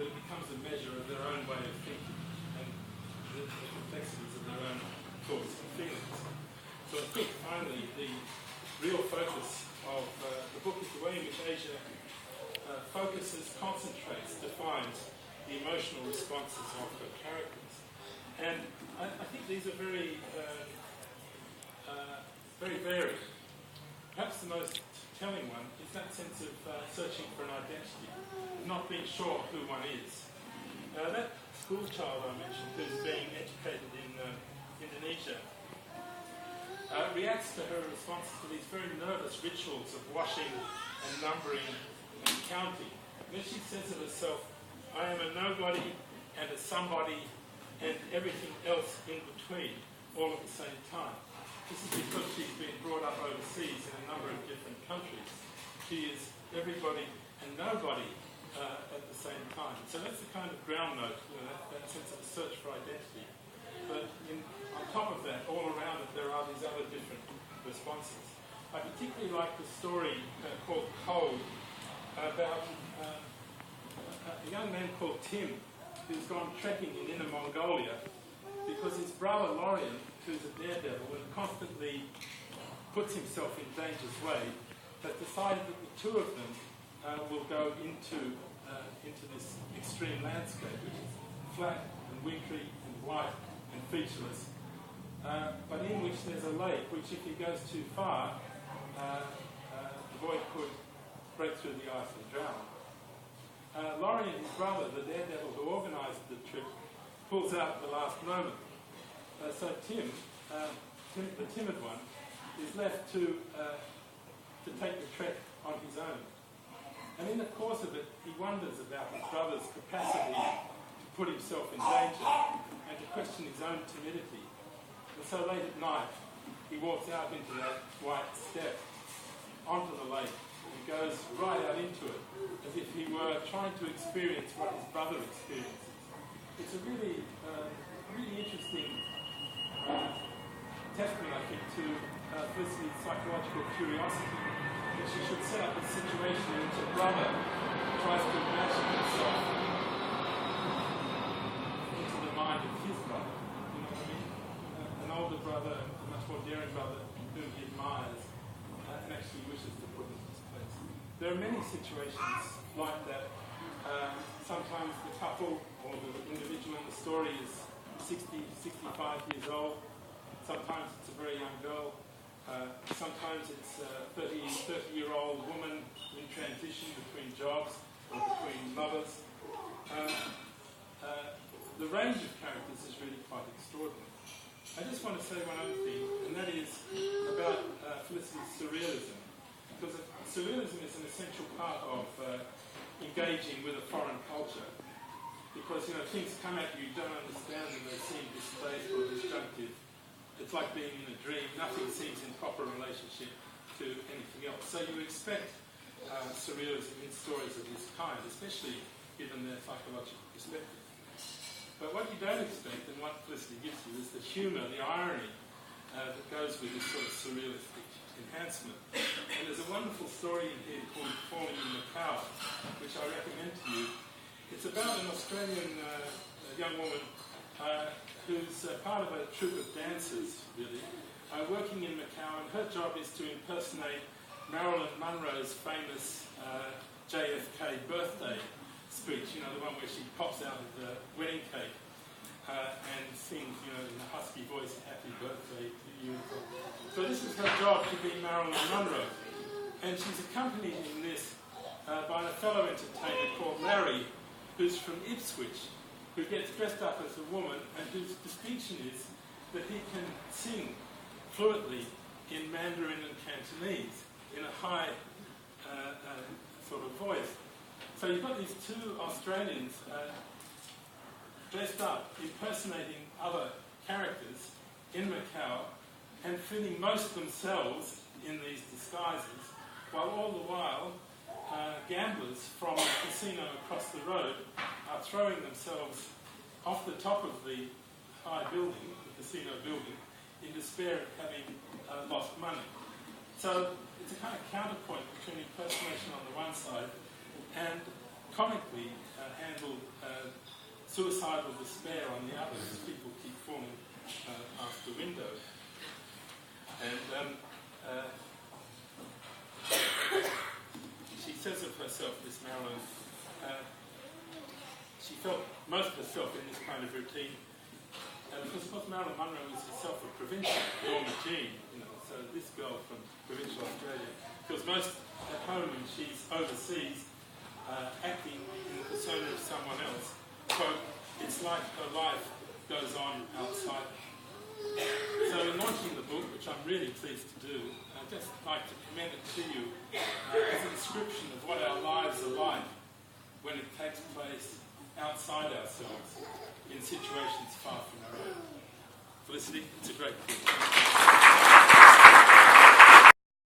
that it becomes a measure of their own way of thinking and the complexities of their own thoughts and feelings. So I think finally the real focus of the book is the way in which Asia focuses, concentrates, defines the emotional responses of her characters. And I think these are very varied. Perhaps the most telling one is that sense of searching for an identity, not being sure who one is. That school child I mentioned who's being educated in Indonesia reacts to her responses to these very nervous rituals of washing and numbering and counting. And then she says of herself, I am a nobody and a somebody and everything else in between, all at the same time. This is because she's been brought up overseas in a number of different countries. She is everybody and nobody at the same time. So that's the kind of ground note, that sense of a search for identity. But on top of that, all around it, there are these other different responses. I particularly like the story called Code about a young man called Tim who's gone trekking in Inner Mongolia because his brother Lorien, who's a daredevil and constantly puts himself in danger's way, has decided that the two of them will go into this extreme landscape, which is flat and wintry and white and featureless, but in which there's a lake which, if he goes too far, the boy could break through the ice and drown. Lorien, his brother, the daredevil who organised the trip, pulls out at the last moment. So Tim, the timid one, is left to take the trek on his own. And in the course of it, he wonders about his brother's capacity to put himself in danger and to question his own timidity. And so late at night, he walks out into that white steppe, onto the lake, and goes right out into it, as if he were trying to experience what his brother experiences. It's a really interesting testament, I think, to Felicity's psychological curiosity, that she should set up a situation in which a brother tries to imagine himself into the mind of his brother. You know what I mean? An older brother, a much more daring brother, whom he admires and actually wishes to put into his place. There are many situations like that. Sometimes the couple or the individual in the story is 60, 65 years old. Sometimes it's a very young girl. Sometimes it's a 30-year-old woman in transition between jobs or between lovers. The range of characters is really quite extraordinary. I just want to say one other thing, and that is about Felicity's surrealism. Because surrealism is an essential part of engaging with a foreign culture. Because, things come at you don't understand them, they seem displaced or disjunctive. It's like being in a dream. Nothing seems in proper relationship to anything else. So you expect surrealism in stories of this kind, especially given their psychological perspective. But what you don't expect, and what Felicity gives you, is the humour, the irony that goes with this sort of surrealistic enhancement. And there's a wonderful story in here called Falling in Macau, which I recommend to you. It's about an Australian young woman who's part of a troupe of dancers, really, working in Macau, and her job is to impersonate Marilyn Monroe's famous JFK birthday speech, the one where she pops out of the wedding cake and sings, in a husky voice, happy birthday to you. So this is her job, to be Marilyn Monroe. And she's accompanied in this by a fellow entertainer called Larry, who's from Ipswich, who gets dressed up as a woman and whose distinction is that he can sing fluently in Mandarin and Cantonese in a high sort of voice. So you've got these two Australians dressed up, impersonating other characters in Macau and feeling most themselves in these disguises, while all the while gamblers from a casino across the road are throwing themselves off the top of the high building, the casino building, in despair of having lost money. So it's a kind of counterpoint between impersonation on the one side and comically handled suicidal despair on the other, as people keep falling past the window. And she says of herself, Miss Marilyn, she felt most of herself in this kind of routine. Because of course Marilyn Monroe was herself a provincial, Norma Jean, so this girl from provincial Australia feels most at home when she's overseas, acting in the persona of someone else. So it's like her life goes on outside. So in launching the book, which I'm really pleased to do, I'd just like to commend it to you as a description of what our lives are like when it takes place outside ourselves in situations far from our own. Felicity, it's a great book.